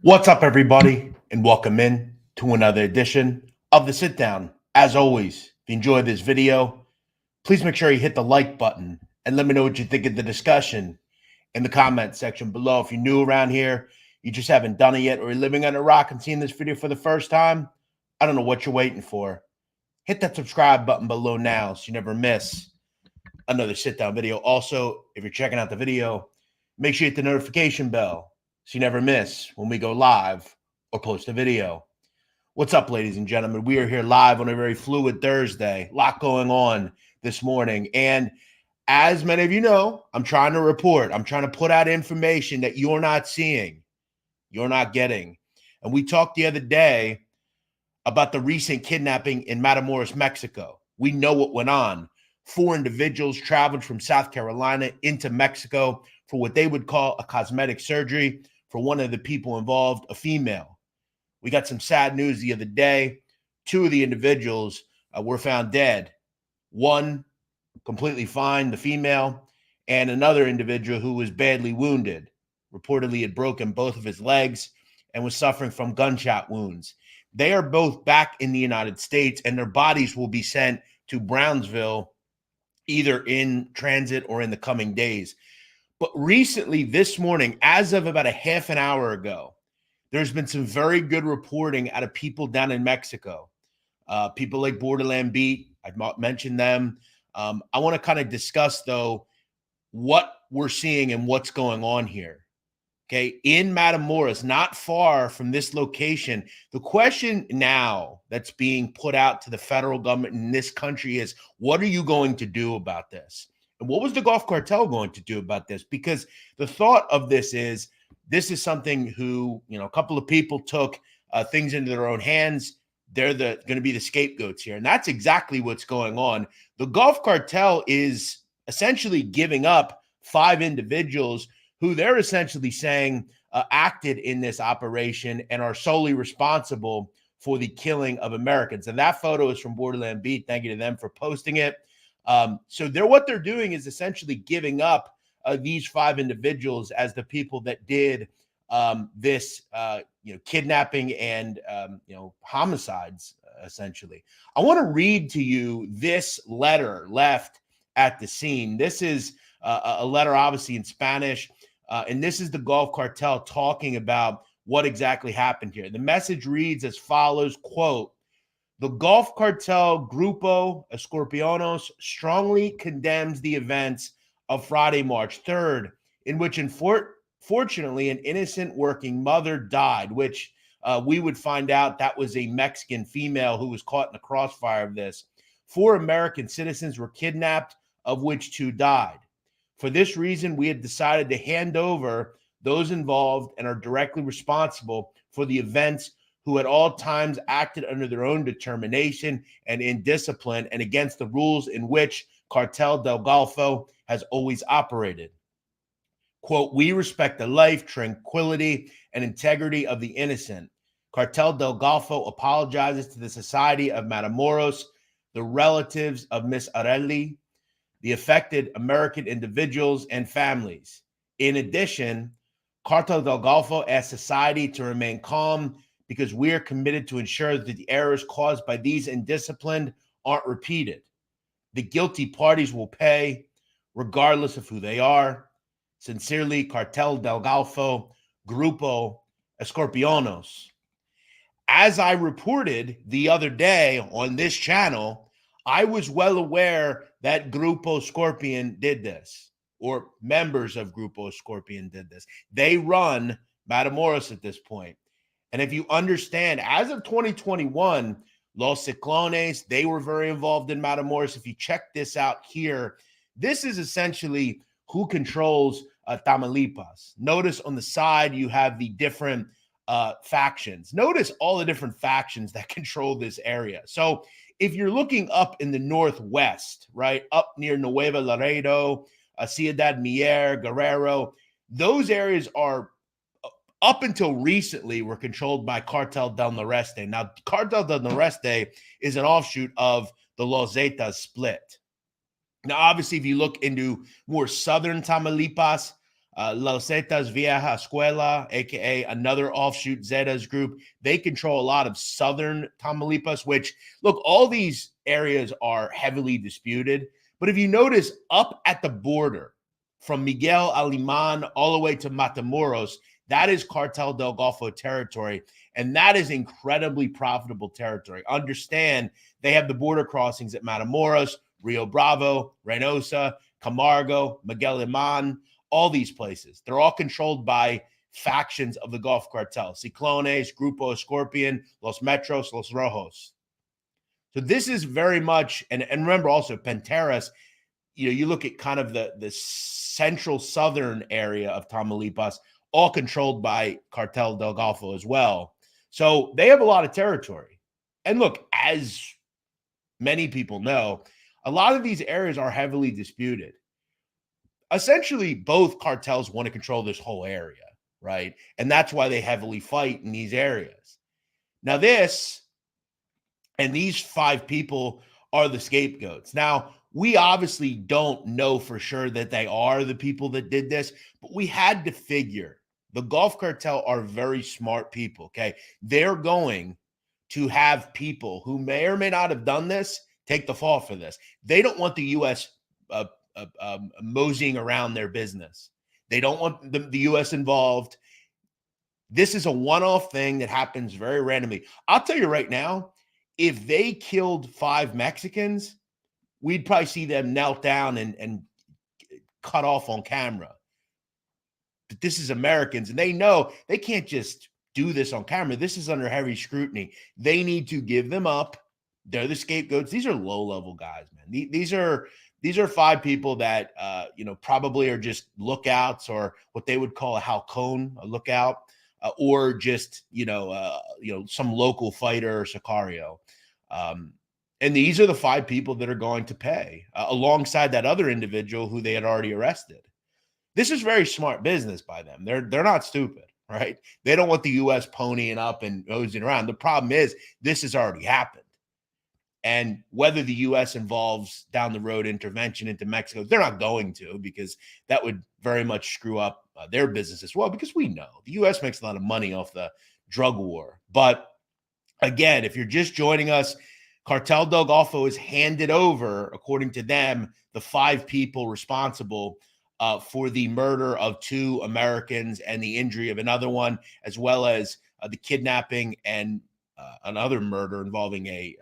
What's up, everybody, and welcome in to another edition of the Sit Down. As always, if you enjoyed this video, please make sure you hit the like button and let me know what you think of the discussion in the comment section below. If you're new around here, you just haven't done it yet, or you're living under a rock and seeing this video for the first time, I don't know what you're waiting for. Hit that subscribe button below now so you never miss another Sit Down video. Also, if you're checking out the video, make sure you hit the notification bell so you never miss when we go live or post a video. What's up, ladies and gentlemen? We are here live on a very fluid Thursday. A lot going on this morning. And as many of you know, I'm trying to report. I'm trying to put out information that you're not seeing, you're not getting. And we talked the other day about the recent kidnapping in Matamoros, Mexico. We know what went on. 4 individuals traveled from South Carolina into Mexico for what they would call a cosmetic surgery for one of the people involved, a female. We got some sad news the other day. 2 of the individuals were found dead. One completely fine, the female, and another individual who was badly wounded. Reportedly had broken both of his legs and was suffering from gunshot wounds. They are both back in the United States, and their bodies will be sent to Brownsville either in transit or in the coming days. But recently, this morning, as of about a half an hour ago, there's been some very good reporting out of people down in Mexico. People like Borderland Beat, I've mentioned them. I want to kind of discuss, though, what we're seeing and what's going on here. Okay, in Matamoros, not far from this location, the question now that's being put out to the federal government in this country is, what are you going to do about this? And what was the Gulf Cartel going to do about this? Because the thought of this is something who, a couple of people took things into their own hands. They're going to be the scapegoats here. And that's exactly what's going on. The Gulf Cartel is essentially giving up 5 individuals who they're essentially saying acted in this operation and are solely responsible for the killing of Americans. And that photo is from Borderland Beat. Thank you to them for posting it. So what they're doing is essentially giving up these 5 individuals as the people that did this, kidnapping and, homicides, essentially. I want to read to you this letter left at the scene. This is a letter, obviously, in Spanish. And this is the Gulf Cartel talking about what exactly happened here. The message reads as follows, quote, "The Gulf Cartel Grupo Escorpiones strongly condemns the events of Friday, March 3rd, in which, fortunately, an innocent working mother died," which we would find out that was a Mexican female who was caught in the crossfire of this. 4 American citizens were kidnapped, of which 2 died. For this reason, we had decided to hand over those involved and are directly responsible for the events who at all times acted under their own determination and in discipline and against the rules in which Cartel del Golfo has always operated. Quote, "We respect the life, tranquility, and integrity of the innocent. Cartel del Golfo apologizes to the Society of Matamoros, the relatives of Miss Areli, the affected American individuals and families. In addition, Cartel del Golfo asks society to remain calm because we are committed to ensure that the errors caused by these indisciplined aren't repeated. The guilty parties will pay, regardless of who they are. Sincerely, Cartel del Golfo, Grupo Escorpiones." As I reported the other day on this channel, I was well aware that Grupo Scorpion did this, or members of Grupo Scorpion did this. They run Matamoros at this point. And if you understand, as of 2021, Los Ciclones, they were very involved in Matamoros. If you check this out here, this is essentially who controls Tamaulipas. Notice on the side, you have the different factions. Notice all the different factions that control this area. So if you're looking up in the northwest, right, up near Nuevo Laredo, Ciudad Mier, Guerrero, those areas are, up until recently, were controlled by Cartel del Noreste. Now, Cartel del Noreste is an offshoot of the Los Zetas split. Now, obviously, if you look into more southern Tamaulipas, Los Zetas Vieja Escuela, aka another offshoot Zetas group. They control a lot of southern Tamaulipas, which, look, all these areas are heavily disputed. But if you notice, up at the border from Miguel Alemán all the way to Matamoros, that is Cartel del Golfo territory. And that is incredibly profitable territory. Understand, they have the border crossings at Matamoros, Rio Bravo, Reynosa, Camargo, Miguel Alemán, all these places. They're all controlled by factions of the Gulf Cartel. Ciclones, Grupo Escorpion, Los Metros, Los Rojos. So this is very much, and remember also Penteras, you look at kind of the central southern area of Tamaulipas, all controlled by Cartel del Golfo as well. So they have a lot of territory. And look, as many people know, a lot of these areas are heavily disputed. Essentially, both cartels want to control this whole area, right? And that's why they heavily fight in these areas. Now, these 5 people are the scapegoats. Now, we obviously don't know for sure that they are the people that did this, but we had to figure the Gulf Cartel are very smart people, okay? They're going to have people who may or may not have done this take the fall for this. They don't want the U.S. Moseying around their business. They don't want the U.S. involved. This is a one-off thing that happens very randomly. I'll tell you right now, if they killed 5 Mexicans, we'd probably see them knelt down and cut off on camera. But this is Americans, and they know they can't just do this on camera. This is under heavy scrutiny. They need to give them up. They're the scapegoats. These are low-level guys, man. These are 5 people that probably are just lookouts, or what they would call a halcón, a lookout, or just some local fighter or sicario. And these are the 5 people that are going to pay alongside that other individual who they had already arrested. This is very smart business by them. They're not stupid, right? They don't want the U.S. ponying up and nosing around. The problem is this has already happened. And whether the U.S. involves down the road intervention into Mexico, they're not going to, because that would very much screw up their business as well, because we know the U.S. makes a lot of money off the drug war. But again, if you're just joining us, Cartel del Golfo has handed over, according to them, the 5 people responsible for the murder of 2 Americans and the injury of another one, as well as the kidnapping and another murder involving a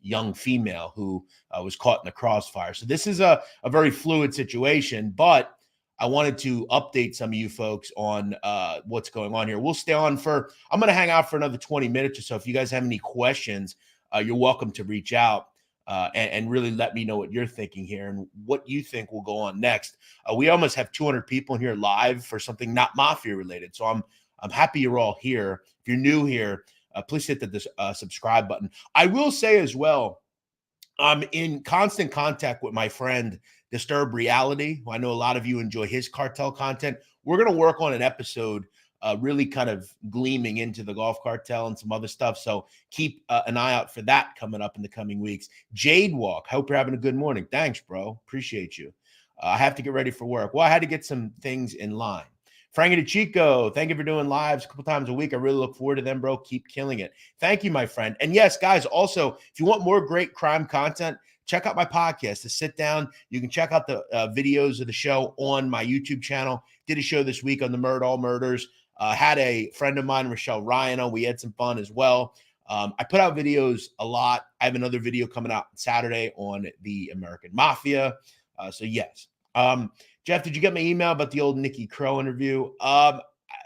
young female who was caught in the crossfire. So this is a very fluid situation, but I wanted to update some of you folks on what's going on here. We'll stay on I'm going to hang out for another 20 minutes or so. If you guys have any questions, you're welcome to reach out and really let me know what you're thinking here and what you think will go on next. We almost have 200 people in here live for something not mafia related. So I'm happy you're all here. If you're new here, please hit the subscribe button. I will say as well, I'm in constant contact with my friend Disturbed Reality, who I know a lot of you enjoy his cartel content. We're going to work on an episode really kind of gleaming into the Gulf Cartel and some other stuff. So keep an eye out for that coming up in the coming weeks. Jade Walk, hope you're having a good morning. Thanks, bro. Appreciate you. I have to get ready for work. Well, I had to get some things in line. Frankie DeChico, thank you for doing lives a couple times a week. I really look forward to them, bro. Keep killing it. Thank you, my friend. And yes, guys, also, if you want more great crime content, check out my podcast, The Sit Down. You can check out the videos of the show on my YouTube channel. Did a show this week on the Murder All Murders. Had a friend of mine, Rochelle Ryan, on. We had some fun as well. I put out videos a lot. I have another video coming out Saturday on the American Mafia. So yes. Jeff, did you get my email about the old Nikki Crow interview?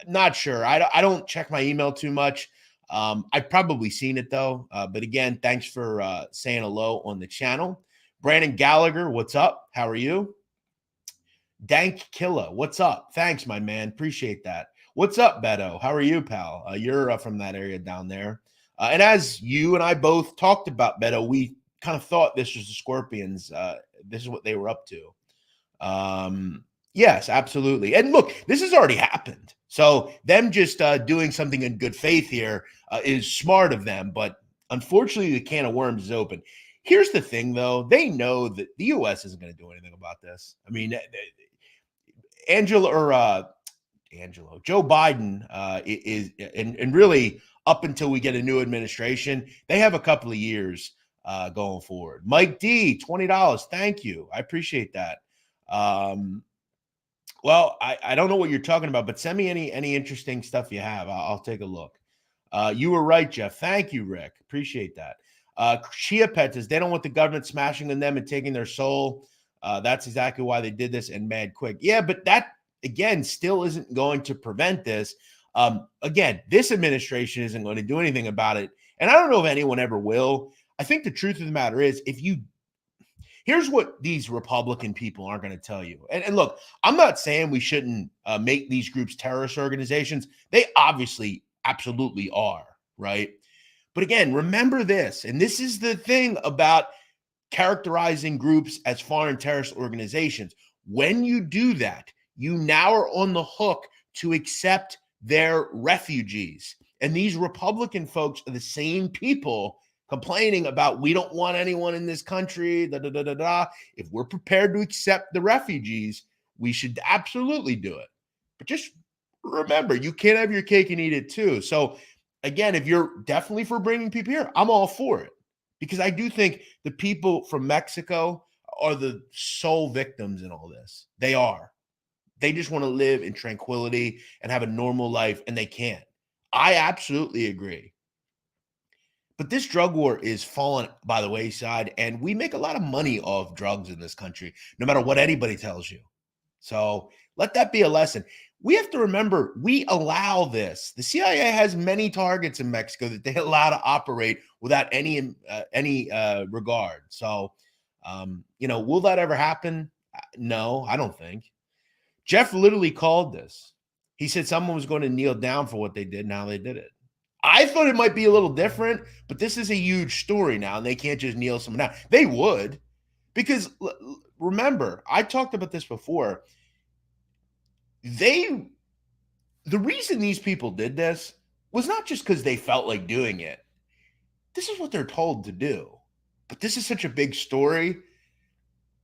Not sure. I don't check my email too much. I've probably seen it though. But again, thanks for saying hello on the channel. Brandon Gallagher, what's up? How are you? Dank Killa, what's up? Thanks, my man. Appreciate that. What's up, Beto? How are you, pal? You're from that area down there. And as you and I both talked about, Beto, we kind of thought this was the Scorpions. This is what they were up to. Yes, absolutely. And look, this has already happened. So them just doing something in good faith here is smart of them. But unfortunately, the can of worms is open. Here's the thing, though. They know that the U.S. isn't going to do anything about this. I mean, Joe Biden is, and really up until we get a new administration, they have a couple of years going forward. Mike D, $20. Thank you. I appreciate that. Well, I don't know what you're talking about, but send me any interesting stuff you have. I'll take a look. You were right, Jeff. Thank you, Rick. Appreciate that. Chia Pet says they don't want the government smashing on them and taking their soul. That's exactly why they did this and mad quick. Yeah, but that, again, still isn't going to prevent this. Again, this administration isn't going to do anything about it. And I don't know if anyone ever will. I think the truth of the matter is, here's what these Republican people aren't going to tell you. And look, I'm not saying we shouldn't make these groups terrorist organizations. They obviously absolutely are, right? But again, remember this, and this is the thing about characterizing groups as foreign terrorist organizations. When you do that, you now are on the hook to accept their refugees. And these Republican folks are the same people complaining about, we don't want anyone in this country, da, da, da, da, da. If we're prepared to accept the refugees, we should absolutely do it. But just remember, you can't have your cake and eat it too. So again, if you're definitely for bringing people here, I'm all for it. Because I do think the people from Mexico are the sole victims in all this. They are. They just want to live in tranquility and have a normal life, and they can't. I absolutely agree. But this drug war is falling by the wayside, and we make a lot of money off drugs in this country, no matter what anybody tells you. So let that be a lesson. We have to remember, we allow this. The CIA has many targets in Mexico that they allow to operate without any regard. So, will that ever happen? No, I don't think. Jeff literally called this. He said someone was going to kneel down for what they did. Now they did it. I thought it might be a little different, but this is a huge story now, and they can't just kneel someone down. They would, because remember, I talked about this before. The reason these people did this was not just because they felt like doing it. This is what they're told to do. But this is such a big story.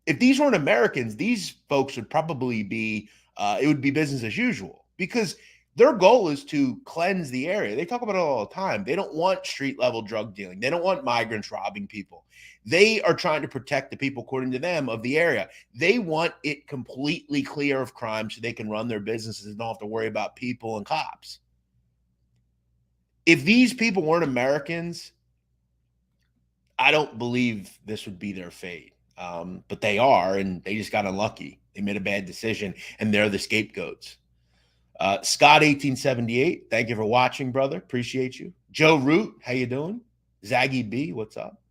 If these weren't Americans, these folks would probably be, it would be business as usual, because their goal is to cleanse the area. They talk about it all the time. They don't want street level drug dealing. They don't want migrants robbing people. They are trying to protect the people, according to them, of the area. They want it completely clear of crime so they can run their businesses and don't have to worry about people and cops. If these people weren't Americans, I don't believe this would be their fate. But they are, and they just got unlucky. They made a bad decision, and they're the scapegoats. Scott 1878, thank you for watching, brother. Appreciate you. Joe Root, how you doing? Zaggy B, what's up?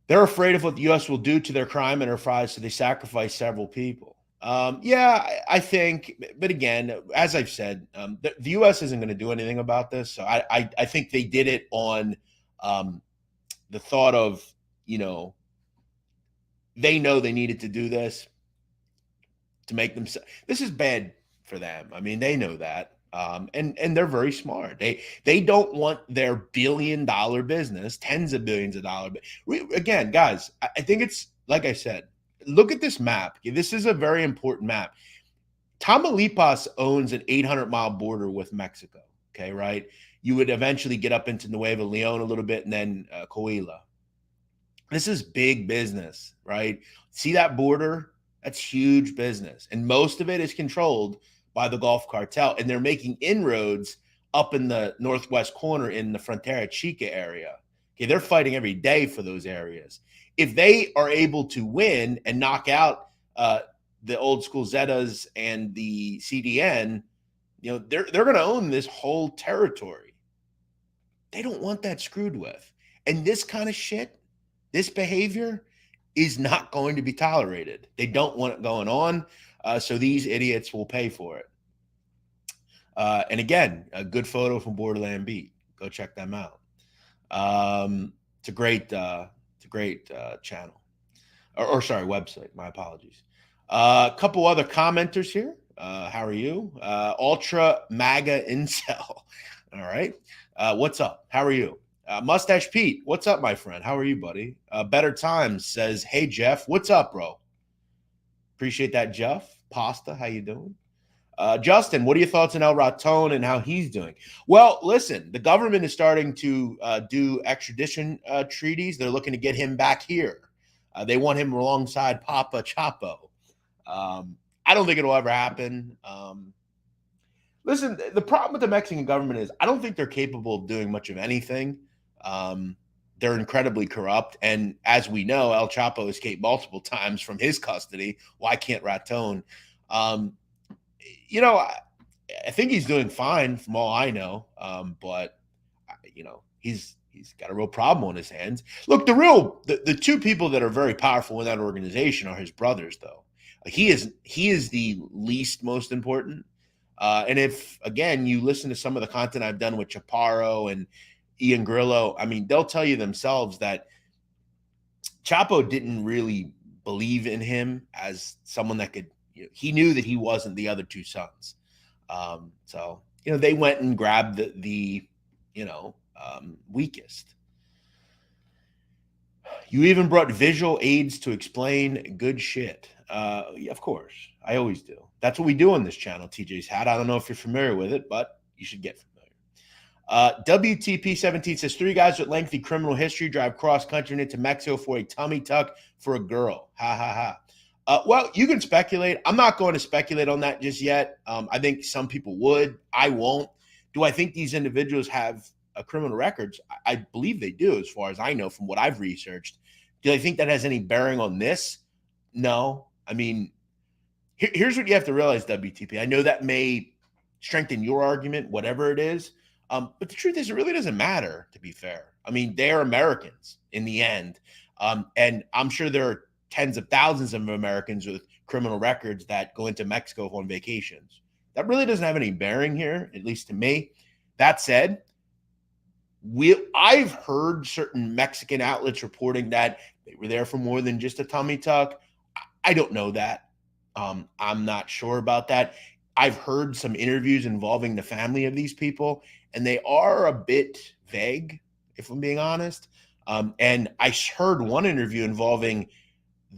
They're afraid of what the U.S. will do to their crime enterprise, so they sacrifice several people. I think, but again, as I've said, the U.S. isn't going to do anything about this. So I think they did it on the thought of, they know they needed to do this to make them. This is bad for them. I mean, they know that. And they're very smart. They don't want their billion-dollar business, tens of billions of dollars. Again, guys, I think it's, like I said, look at this map. This is a very important map. Tamaulipas owns an 800-mile border with Mexico, okay, right? You would eventually get up into Nuevo Leon a little bit and then Coahuila. This is big business, right? See that border? That's huge business. And most of it is controlled by the Gulf Cartel. And they're making inroads up in the northwest corner in the Frontera Chica area. Okay, they're fighting every day for those areas. If they are able to win and knock out the old school Zetas and the CDN, they're going to own this whole territory. They don't want that screwed with. And this kind of shit, this behavior is not going to be tolerated. They don't want it going on. So these idiots will pay for it. And again, a good photo from Borderland Beat. Go check them out. It's a great channel, or sorry, website. My apologies. A couple other commenters here. How are you? Ultra MAGA Incel. All right. What's up? How are you? Mustache Pete, what's up, my friend? How are you, buddy? Better Times says, hey, Jeff, what's up, bro? Appreciate that, Jeff. Pasta, how you doing? Justin, what are your thoughts on El Raton and how he's doing? Well, listen, the government is starting to do extradition treaties. They're looking to get him back here. They want him alongside Papa Chapo. I don't think it'll ever happen. Listen, the problem with the Mexican government is I don't think they're capable of doing much of anything. They're incredibly corrupt. And as we know, El Chapo escaped multiple times from his custody. Why can't Raton? You know, I think he's doing fine from all I know. But, you know, he's got a real problem on his hands. Look, the two people that are very powerful in that organization are his brothers, though. He is the least most important. And if, again, you listen to some of the content I've done with Chaparro and Ian Grillo, I mean, they'll tell you themselves that Chapo didn't really believe in him as someone that could, you know, he knew that he wasn't the other two sons. So, you know, they went and grabbed the weakest. You even brought visual aids to explain good shit. Yeah, of course. I always do. That's what we do on this channel, TJ's Hat. I don't know if you're familiar with it, but you should get familiar. WTP17 says 3 guys with lengthy criminal history drive cross-country into Mexico for a tummy tuck for a girl. Ha, ha, ha. Well, you can speculate. I'm not going to speculate on that just yet. I think some people would. I won't. Do I think these individuals have criminal records? I believe they do, as far as I know from what I've researched. Do I think that has any bearing on this? No. I mean, here's what you have to realize, WTP. I know that may strengthen your argument, whatever it is. But the truth is, it really doesn't matter, to be fair. I mean, they're Americans in the end. And I'm sure there are tens of thousands of Americans with criminal records that go into Mexico on vacations. That really doesn't have any bearing here, at least to me. That said, I've heard certain Mexican outlets reporting that they were there for more than just a tummy tuck. I don't know that. I'm not sure about that. I've heard some interviews involving the family of these people, and they are a bit vague, if I'm being honest. And I heard one interview involving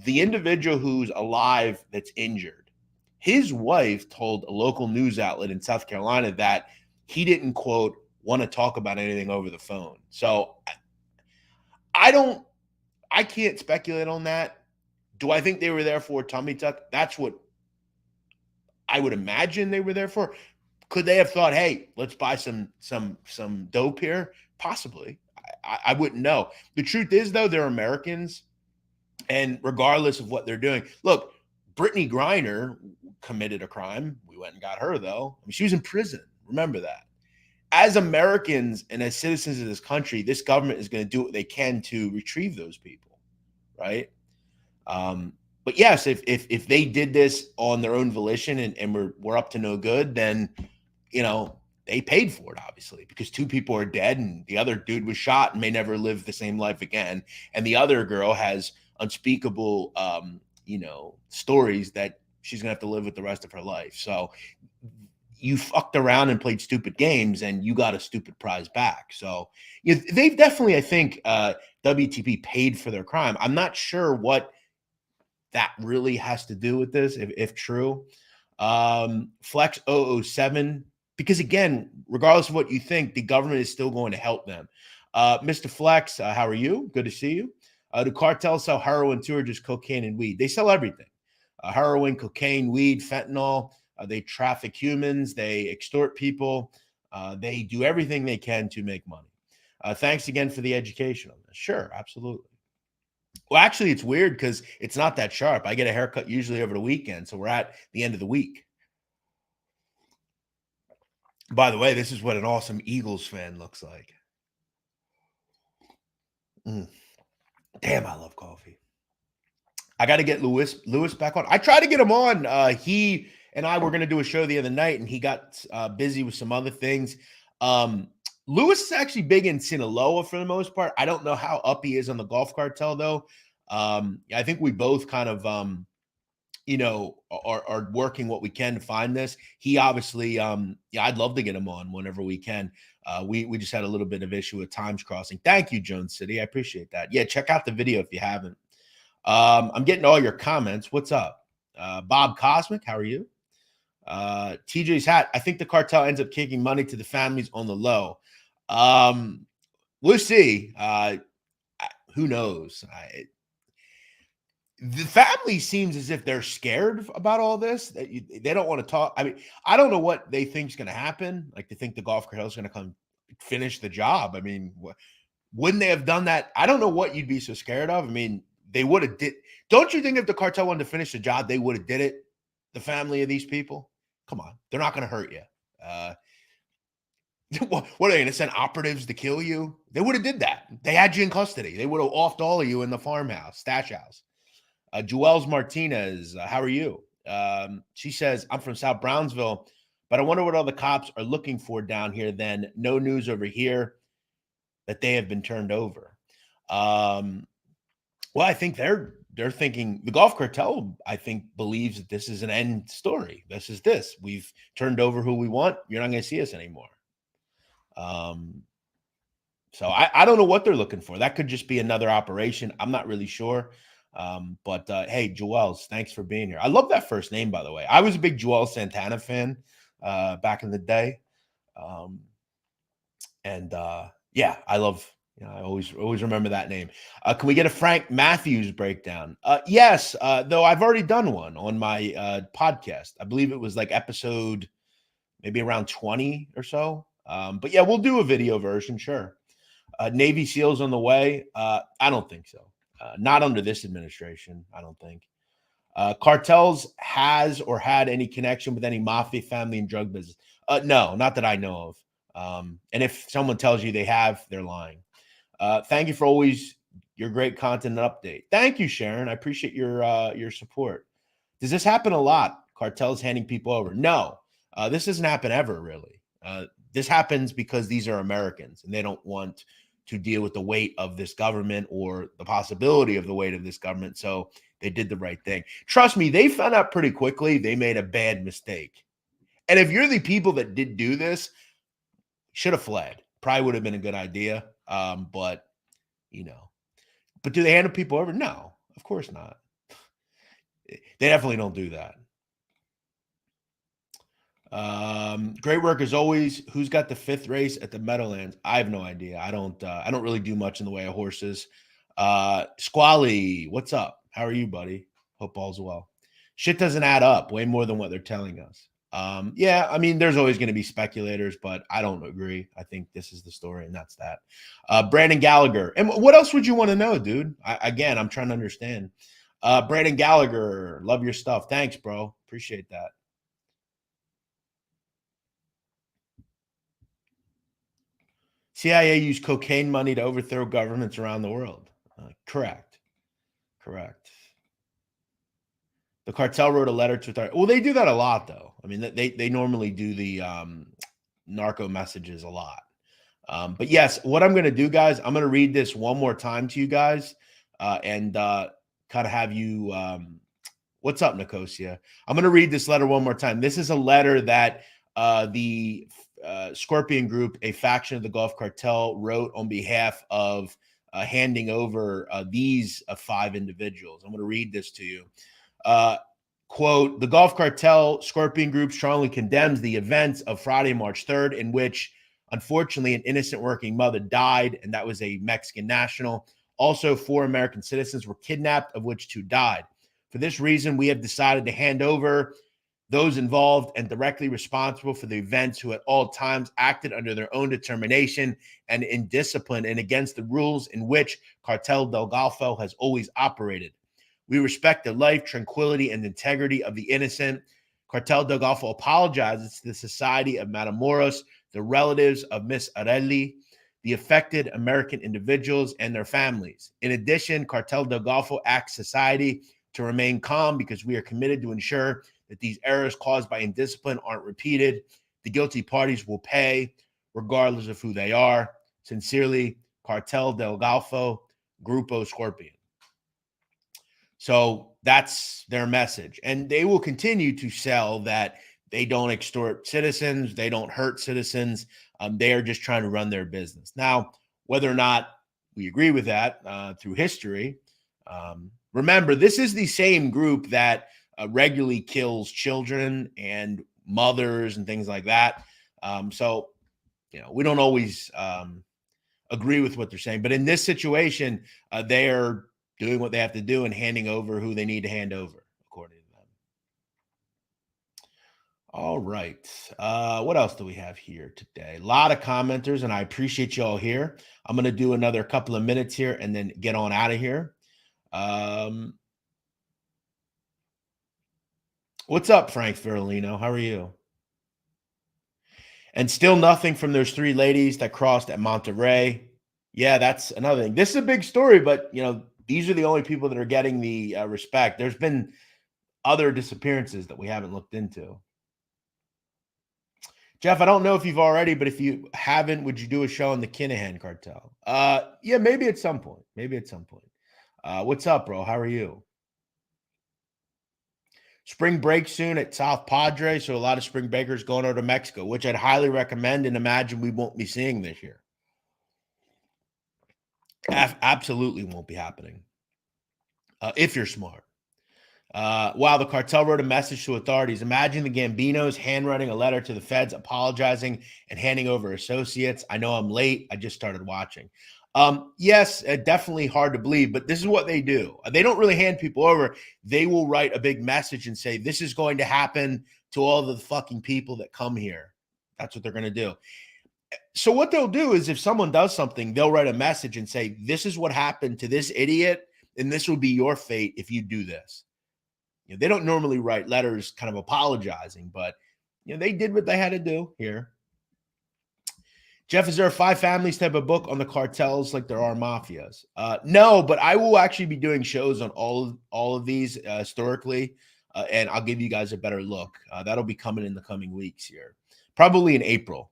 the individual who's alive that's injured. His wife told a local news outlet in South Carolina that he didn't, quote, want to talk about anything over the phone. So I can't speculate on that. Do I think they were there for a tummy tuck? That's what I would imagine they were there for. Could they have thought, hey, let's buy some dope here? Possibly. I wouldn't know. The truth is, though, they're Americans. And regardless of what they're doing, look, Brittany Griner committed a crime. We went and got her, though. I mean, she was in prison. Remember that. As Americans and as citizens of this country, this government is going to do what they can to retrieve those people, right? But yes, if they did this on their own volition and we're up to no good, then, you know, they paid for it, obviously, because 2 people are dead and the other dude was shot and may never live the same life again. And the other girl has unspeakable, stories that she's going to have to live with the rest of her life. So you fucked around and played stupid games and you got a stupid prize back. So they've definitely, I think, WTP paid for their crime. I'm not sure what that really has to do with this, if true. Flex 007, because again, regardless of what you think, the government is still going to help them. Mr. Flex, how are you? Good to see you. Do cartels sell heroin too, or just cocaine and weed? They sell everything. Heroin, cocaine, weed, fentanyl. They traffic humans. They extort people. They do everything they can to make money. Thanks again for the education on this. Sure, absolutely. Well, actually, it's weird because it's not that sharp. I get a haircut usually over the weekend, so we're at the end of the week. By the way, this is what an awesome Eagles fan looks like. Damn, I love coffee. I got to get Lewis back on. I tried to get him on. He and I were going to do a show the other night, and he got busy with some other things. Lewis is actually big in Sinaloa for the most part. I don't know how up he is on the golf cartel, though. I think we both kind of, are working what we can to find this. He obviously, I'd love to get him on whenever we can. We just had a little bit of issue with times crossing. Thank you, Jones City. I appreciate that. Yeah, check out the video if you haven't. I'm getting all your comments. What's up? Bob Cosmic, how are you? TJ's hat. I think the cartel ends up kicking money to the families on the low. We'll see. Who knows? The family seems as if they're scared about all this. They don't want to talk. I mean, I don't know what they think is going to happen. Like, they think the golf cartel is going to come finish the job. I mean, wouldn't they have done that? I don't know what you'd be so scared of. I mean, they would have did. Don't you think if the cartel wanted to finish the job, they would have did it? The family of these people? Come on, they're not going to hurt you. What are they going to send operatives to kill you? They would have did that. They had you in custody. They would have offed all of you in the farmhouse, stash house. Joelle Martinez, how are you? She says, I'm from South Brownsville, but I wonder what all the cops are looking for down here then. No news over here that they have been turned over. Well, I think they're thinking the golf cartel, I think, believes that this is an end story. This. We've turned over who we want. You're not going to see us anymore. So I don't know what they're looking for. That could just be another operation. I'm not really sure. But hey, Joel's, thanks for being here. I love that first name, by the way. I was a big Joel Santana fan back in the day. Yeah, I love, I always remember that name. Can we get a Frank Matthews breakdown? Yes, though I've already done one on my podcast. I believe it was like episode maybe around 20 or so. But yeah, we'll do a video version, sure. Navy SEALs on the way. I don't think so. Not under this administration, I don't think. Cartels has or had any connection with any mafia family and drug business? No, not that I know of. And if someone tells you they have, they're lying. Thank you for always your great content and update. Thank you, Sharon. I appreciate your support. Does this happen a lot? Cartels handing people over? No, this doesn't happen ever, really. This happens because these are Americans and they don't want to deal with the weight of this government or the possibility of the weight of this government. So they did the right thing. Trust me, they found out pretty quickly they made a bad mistake. And if you're the people that did do this, should have fled. Probably would have been a good idea. But do they hand people over? No, of course not. They definitely don't do that. Great work as always. Who's got the 5th race at the Meadowlands? I have no idea. I don't really do much in the way of horses. Squally, what's up? How are you, buddy? Hope all's well. Shit doesn't add up way more than what they're telling us. Yeah, I mean, there's always going to be speculators, but I don't agree. I think this is the story, and that's that. Brandon Gallagher. And what else would you want to know, dude? Again, I'm trying to understand. Brandon Gallagher, love your stuff. Thanks, bro. Appreciate that. CIA used cocaine money to overthrow governments around the world. Correct. The cartel wrote a letter to well, they do that a lot, though. I mean, they normally do the narco messages a lot. But yes, what I'm going to do, guys, I'm going to read this one more time to you guys and kind of have you what's up, Nicosia? I'm going to read this letter one more time. This is a letter that the Scorpion Group, a faction of the Gulf Cartel, wrote on behalf of handing over these 5 individuals. I'm going to read this to you. Quote, the Gulf Cartel Scorpion Group strongly condemns the events of Friday, March 3rd, in which, unfortunately, an innocent working mother died, and that was a Mexican national. Also, 4 American citizens were kidnapped, of which 2 died. For this reason, we have decided to hand over those involved and directly responsible for the events who at all times acted under their own determination and in discipline and against the rules in which Cartel del Golfo has always operated. We respect the life, tranquility, and integrity of the innocent. Cartel del Golfo apologizes to the Society of Matamoros, the relatives of Miss Areli, the affected American individuals, and their families. In addition, Cartel del Golfo asks society to remain calm because we are committed to ensure that these errors caused by indiscipline aren't repeated. The guilty parties will pay, regardless of who they are. Sincerely, Cartel del Golfo, Grupo Scorpion. So that's their message. And they will continue to sell that they don't extort citizens, they don't hurt citizens. They are just trying to run their business. Now, whether or not we agree with that through history, remember, this is the same group that regularly kills children and mothers and things like that. So, we don't always agree with what they're saying. But in this situation, they're doing what they have to do and handing over who they need to hand over, according to them. All right. What else do we have here today? A lot of commenters, and I appreciate you all here. I'm going to do another couple of minutes here and then get on out of here. What's up, Frank Ferolino? How are you? And still nothing from those 3 ladies that crossed at Monterey. Yeah, that's another thing. This is a big story, but these are the only people that are getting the respect. There's been other disappearances that we haven't looked into. Jeff, I don't know if you've already, but if you haven't, would you do a show on the Kinahan cartel? Yeah, maybe at some point. What's up, bro? How are you? Spring break soon at South Padre, so a lot of spring breakers going over to Mexico, which I'd highly recommend and imagine we won't be seeing this year. Absolutely won't be happening if you're smart. Wow, the cartel wrote a message to authorities. Imagine the Gambinos handwriting a letter to the feds, apologizing and handing over associates. I know I'm late. I just started watching. Yes, definitely hard to believe, but this is what they do. They don't really hand people over. They will write a big message and say, this is going to happen to all the fucking people that come here. That's what they're going to do. So what they'll do is if someone does something, they'll write a message and say, this is what happened to this idiot, and this will be your fate if you do this. They don't normally write letters kind of apologizing, but they did what they had to do here. Jeff, is there a 5 families type of book on the cartels like there are mafias? No, but I will actually be doing shows on all of these historically, and I'll give you guys a better look. That'll be coming in the coming weeks here, probably in April.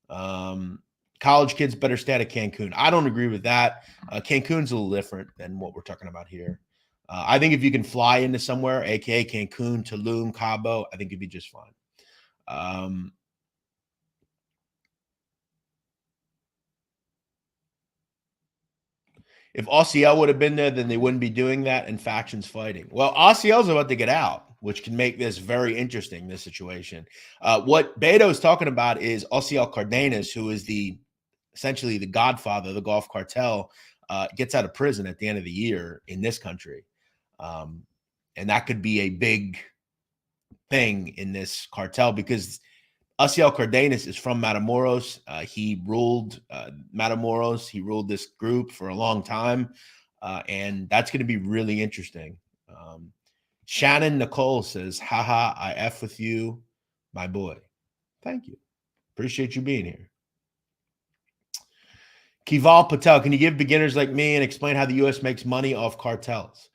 College kids better stay out of Cancun. I don't agree with that. Cancun's a little different than what we're talking about here. I think if you can fly into somewhere, aka Cancun, Tulum, Cabo, I think you'd be just fine. If OCL would have been there, then they wouldn't be doing that and factions fighting. Well, OCL's about to get out, which can make this very interesting, this situation. What Beto is talking about is OCL Cardenas, who is essentially the godfather of the Gulf Cartel, gets out of prison at the end of the year in this country. And that could be a big thing in this cartel because OCL Cardenas is from Matamoros. He ruled Matamoros. He ruled this group for a long time. And that's going to be really interesting. Shannon Nicole says, haha, I F with you, my boy. Thank you. Appreciate you being here. Kival Patel, can you give beginners like me and explain how the U.S. makes money off cartels?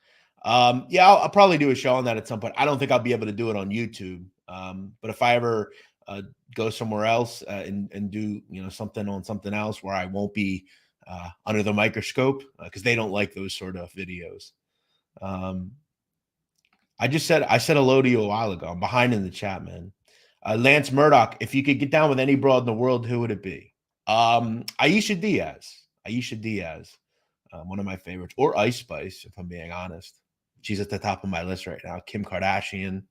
Yeah, I'll probably do a show on that at some point. I don't think I'll be able to do it on YouTube. But if I ever go somewhere else and do something on something else where I won't be under the microscope because they don't like those sort of videos. I said hello to you a while ago. I'm behind in the chat, man. Lance Murdoch, if you could get down with any broad in the world, who would it be? Aisha Diaz, one of my favorites, or Ice Spice, if I'm being honest. She's at the top of my list right now. Kim Kardashian.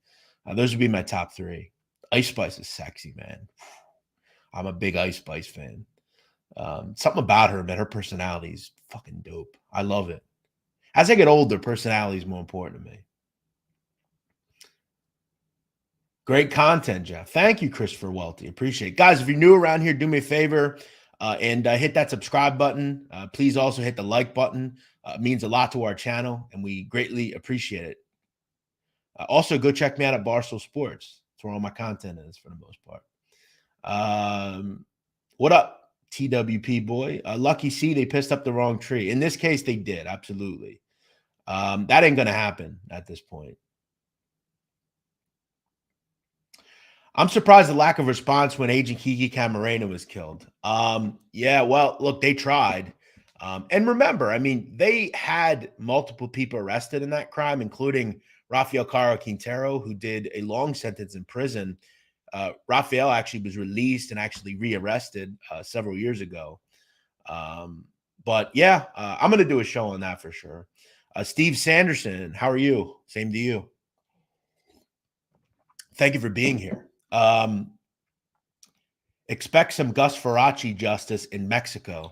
Those would be my top 3. Ice Spice is sexy, man. I'm a big Ice Spice fan. Something about her, man. Her personality is fucking dope. I love it. As I get older, personality is more important to me. Great content, Jeff. Thank you, Christopher Welty. Appreciate it. Guys, if you're new around here, do me a favor and hit that subscribe button. Please also hit the like button. It means a lot to our channel, and we greatly appreciate it. Also, go check me out at Barstool Sports. That's where all my content is for the most part. What up, TWP boy? Lucky C, they pissed up the wrong tree. In this case, they did. Absolutely. That ain't going to happen at this point. I'm surprised the lack of response when Agent Kiki Camarena was killed. Yeah, well, look, they tried. And remember, I mean, they had multiple people arrested in that crime, including Rafael Caro Quintero, who did a long sentence in prison. Rafael actually was released and actually rearrested several years ago. But yeah, I'm going to do a show on that for sure. Steve Sanderson, how are you? Same to you. Thank you for being here. Expect some Gus Faraci justice in Mexico.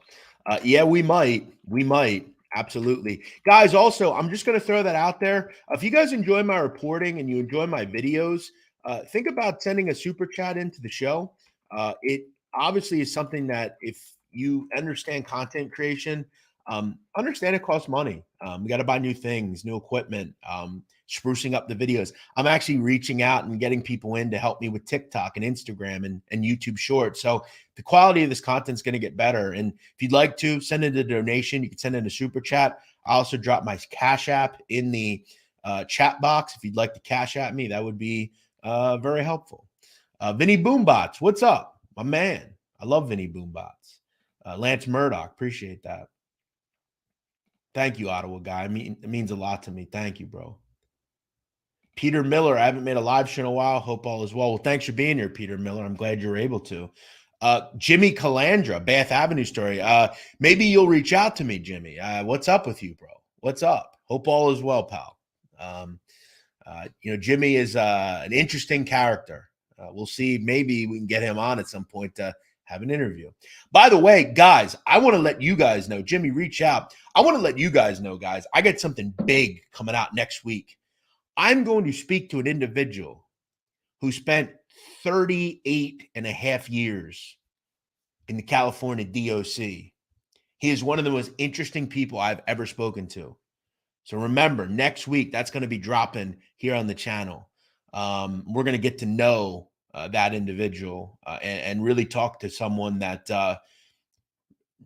Yeah, we might. We might. Absolutely. Guys, also, I'm just going to throw that out there. If you guys enjoy my reporting and you enjoy my videos, think about sending a super chat into the show. It obviously is something that if you understand content creation, understand it costs money. We got to buy new things, new equipment, sprucing up the videos. I'm actually reaching out and getting people in to help me with TikTok and Instagram and YouTube Shorts. So the quality of this content is going to get better. And if you'd like to send in a donation, you can send in a super chat. I also drop my Cash App in the chat box. If you'd like to Cash App me, that would be very helpful. Vinny Boombots, what's up? My man. I love Vinny Boombots. Lance Murdoch, appreciate that. Thank you, Ottawa guy. I mean, it means a lot to me. Thank you, bro. Peter Miller, I haven't made a live show in a while. Hope all is well. Well, thanks for being here, Peter Miller. I'm glad you're able to. Jimmy Calandra, Bath Avenue story. Maybe you'll reach out to me, Jimmy. What's up with you, bro? What's up? Hope all is well, pal. Jimmy is an interesting character. We'll see. Maybe we can get him on at some point to have an interview. By the way, guys, I want to let you guys know, Jimmy, reach out. I want to let you guys know, guys, I got something big coming out next week. I'm going to speak to an individual who spent 38 and a half years in the California DOC. He is one of the most interesting people I've ever spoken to. So remember, next week, that's going to be dropping here on the channel. We're going to get to know that individual and really talk to someone that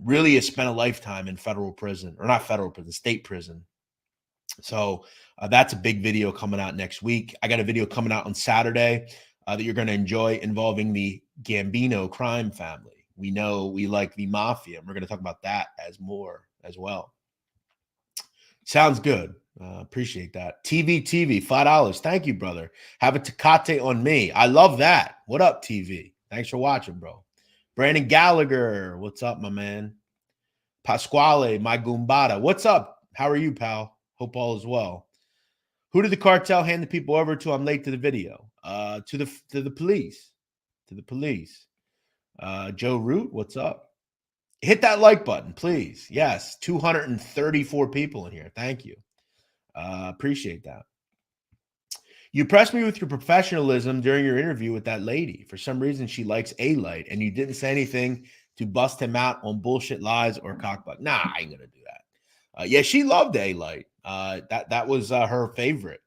really has spent a lifetime in federal prison, or not federal prison, state prison. So that's a big video coming out next week. I got a video coming out on Saturday that you're going to enjoy involving the Gambino crime family. We know we like the mafia, and we're going to talk about that as well. Sounds good. Appreciate that. TV, $5. Thank you, brother. Have a Tecate on me. I love that. What up, TV? Thanks for watching, bro. Brandon Gallagher, what's up, my man? Pasquale, my Gumbada, what's up? How are you, pal? Hope all is well. Who did the cartel hand the people over to? I'm late to the video. To the police. To the police. Joe Root, what's up? Hit that like button, please. Yes, 234 people in here. Thank you. Appreciate that. You impressed me with your professionalism during your interview with that lady. For some reason, she likes A-Light, and you didn't say anything to bust him out on bullshit lies or cockbuck. Nah, I ain't gonna do that. Yeah, she loved A-Light. That was her favorite.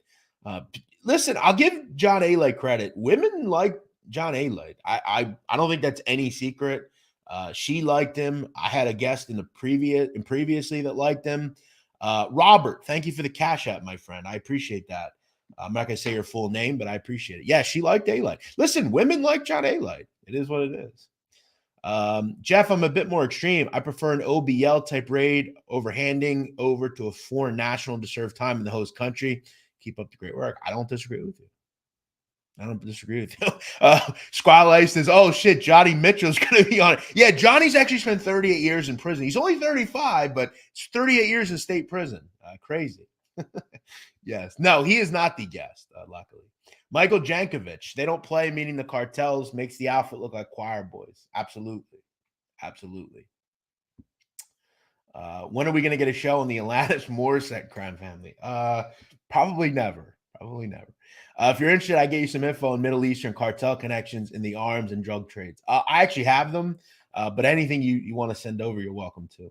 Listen, I'll give John A-Light credit. Women like John A-Light. I don't think that's any secret. She liked him. I had a guest previously that liked him. Robert, thank you for the Cash App, my friend. I appreciate that. I'm not gonna say your full name, but I appreciate it. Yeah, she liked A-Light. Listen, women like John A-Light. It is what it is. Jeff, I'm a bit more extreme. I prefer an OBL type raid over handing over to a foreign national to serve time in the host country. Keep up the great work. I don't disagree with you. Squall says, oh shit, Johnny Mitchell's going to be on it. Yeah, Johnny's actually spent 38 years in prison. He's only 35, but it's 38 years in state prison. Crazy. Yes. No, he is not the guest, luckily. Michael Jankovic, they don't play, meaning the cartels, makes the outfit look like choir boys. Absolutely. Absolutely. When are we going to get a show on the Alanis Morissette crime family? Probably never. Probably never. If you're interested, I gave you some info on Middle Eastern cartel connections in the arms and drug trades. I actually have them, but anything you want to send over, you're welcome to.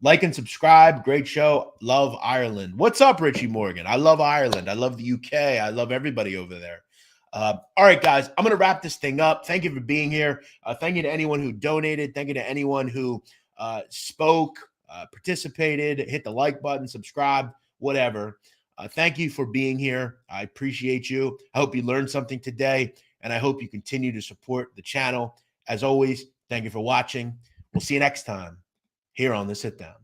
Like and subscribe. Great show. Love Ireland. What's up, Richie Morgan? I love Ireland. I love the UK. I love everybody over there. All right, guys, I'm going to wrap this thing up. Thank you for being here. Thank you to anyone who donated. Thank you to anyone who spoke, participated, hit the like button, subscribe, whatever. Thank you for being here. I appreciate you. I hope you learned something today, and I hope you continue to support the channel. As always, thank you for watching. We'll see you next time here on the Sit Down.